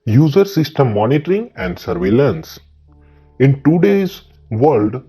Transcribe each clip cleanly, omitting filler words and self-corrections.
User system monitoring and surveillance. In today's world,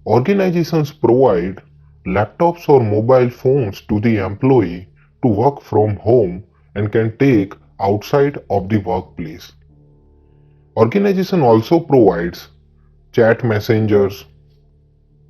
organizations provide laptops or mobile phones to the employee to work from home and can take outside of the workplace. Organization also provides chat messengers,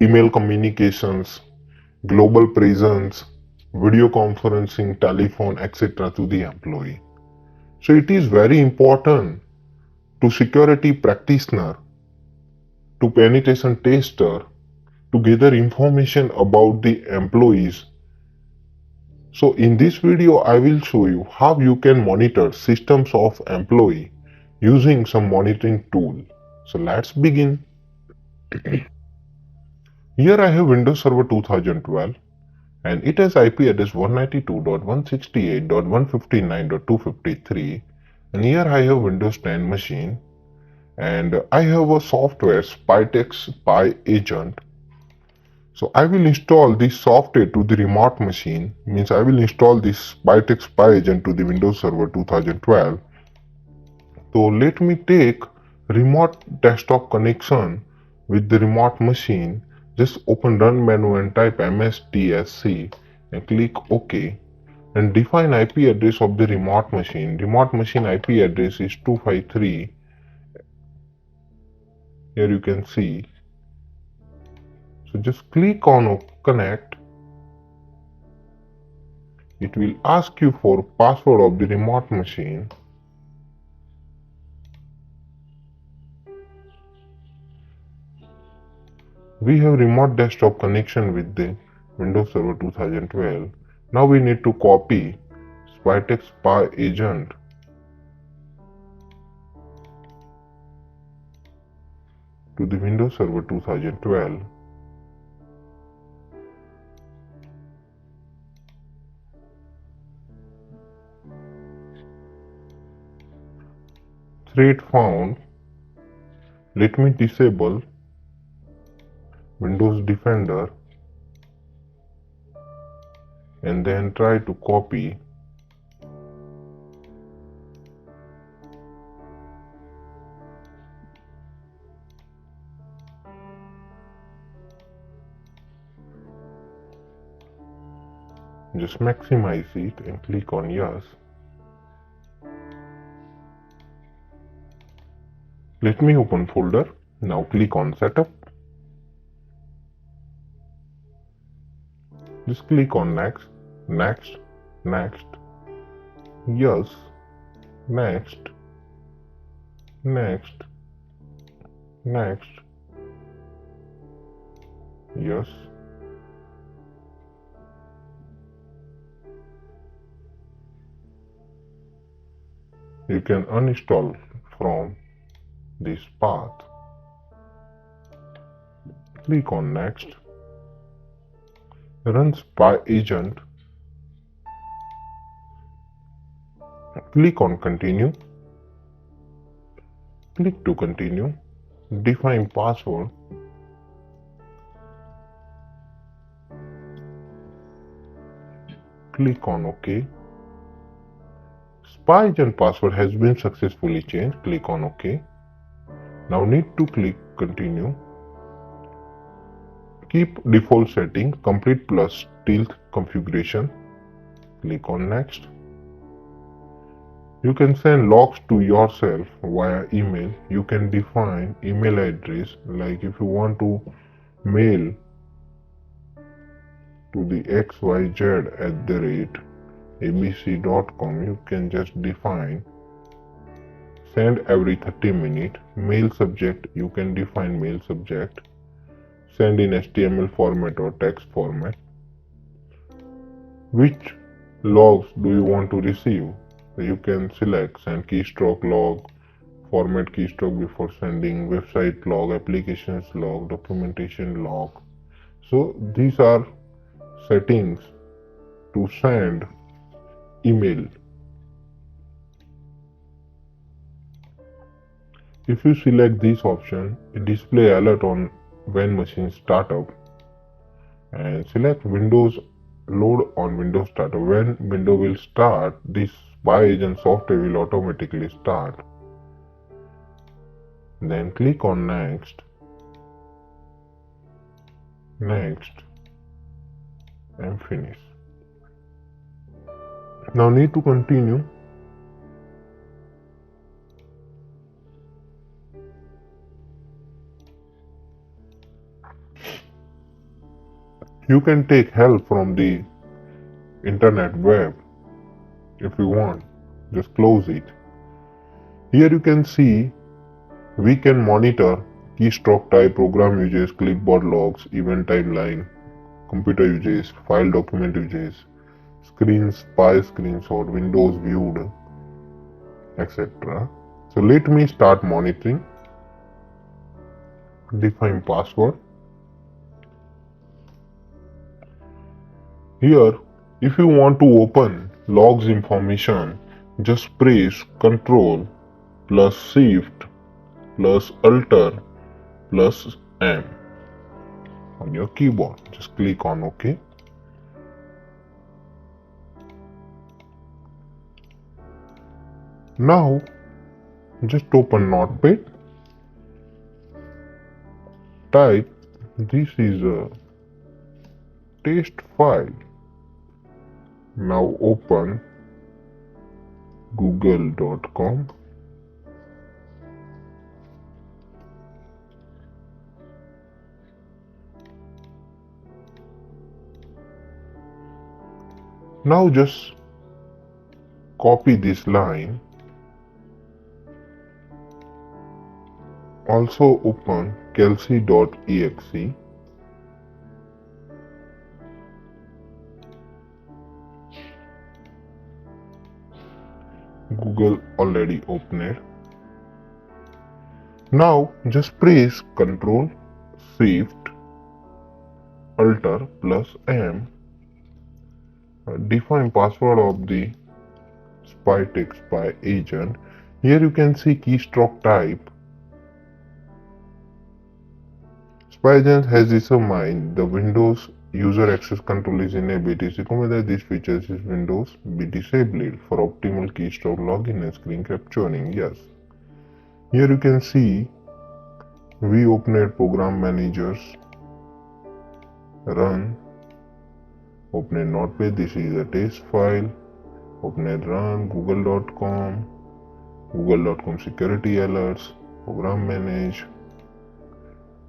email communications, global presence, video conferencing, telephone, etc. to the employee. So it is very important to security practitioner, to penetration tester to gather information about the employees. So in this video, I will show you how you can monitor systems of employee using some monitoring tool. So let's begin. Here I have Windows Server 2012 and it has IP address 192.168.159.253, and here I have Windows 10 machine and I have a software Spytex Spy Agent. So I will install this software to the remote machine, means I will install this Spytex Spy Agent to the Windows Server 2012. So let me take remote desktop connection with the remote machine. Just open run menu and type mstsc and click OK and define IP address of the remote machine. Remote machine IP address is 253. Here you can see. So just click on connect. It will ask you for password of the remote machine. We have remote desktop connection with the Windows Server 2012. Now we need to copy Spytex Spy Agent to the Windows Server 2012. Thread found. Let me disable Windows Defender and then try to copy just maximize it and click on yes. Let me open folder. Now click on setup. Just click on next, next, next, yes, next, next, next, yes. You can uninstall from this path. Click on next. Run Spy Agent. Click on continue. Click to continue. Define password. Click on OK. Spy Agent password has been successfully changed. Click on OK. Now need to click continue. Keep default setting complete plus stealth configuration. Click on next. You can send logs to yourself via email. You can define email address, like if you want to mail to the xyz@abc.com, you can just define send every 30 minutes. Mail subject, you can define mail subject. Send in HTML format or text format. Which logs do you want to receive? You can select send keystroke log, format keystroke before sending, website log, applications log, documentation log. So these are settings to send email. If you select this option, it display alert on when machine startup, and select Windows load on Windows startup. When window will start, this Spy Agent software will automatically start. Then click on next, and finish. Now need to continue. You can take help from the internet web if you want. Just close it. Here you can see we can monitor keystroke type, program uses, clipboard logs, event timeline, computer uses, file document uses, screen spy screenshot, windows viewed, etc. So let me start monitoring. Define password. Here, if you want to open logs information, just press Ctrl plus Shift plus Alt plus M on your keyboard. Just click on OK. Now, just open Notepad. Type, this is a test file. Now open google.com. Now just copy this line. Also open kelsey.exe. Google already opened. Now just press Ctrl Shift Alt plus M. Define password of the spy agent. Here you can see keystroke type. Spy agent has determined the Windows user access control is enabled. It is recommended these features is Windows be disabled for optimal keystroke login and screen capturing. Yes. Here you can see we opened program managers, run, opened Notepad, this is a test file, opened run, google.com, google.com security alerts, program manage,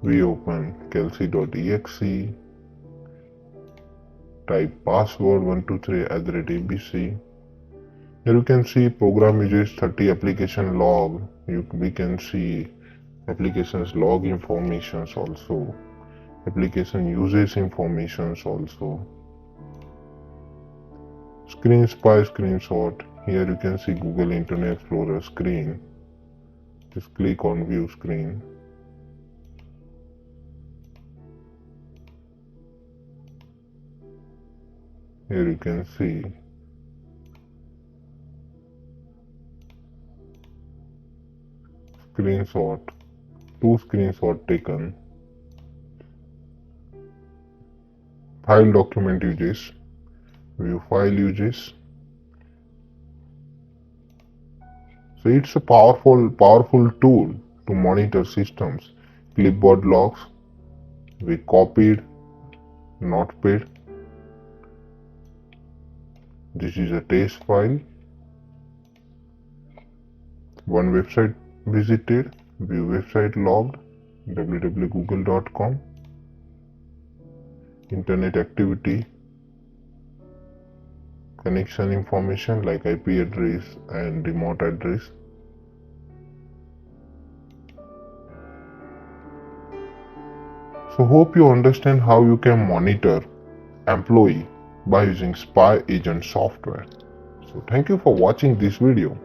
we open kelsey.exe, type password 123@abc. Here you can see program uses 30 application log. We can see applications log informations also, application uses informations also. Screen spy screenshot. Here you can see Google Internet Explorer screen. Just click on view screen. Here you can see screenshot, 2 screenshots taken. File document uses, view file uses. So it's a powerful tool to monitor systems. Clipboard logs, we copied, Notepad. This is a test file. One website visited, view website logged, www.google.com. Internet activity, connection information like IP address and remote address. So hope you understand how you can monitor employee by using spy agent software. So thank you for watching this video.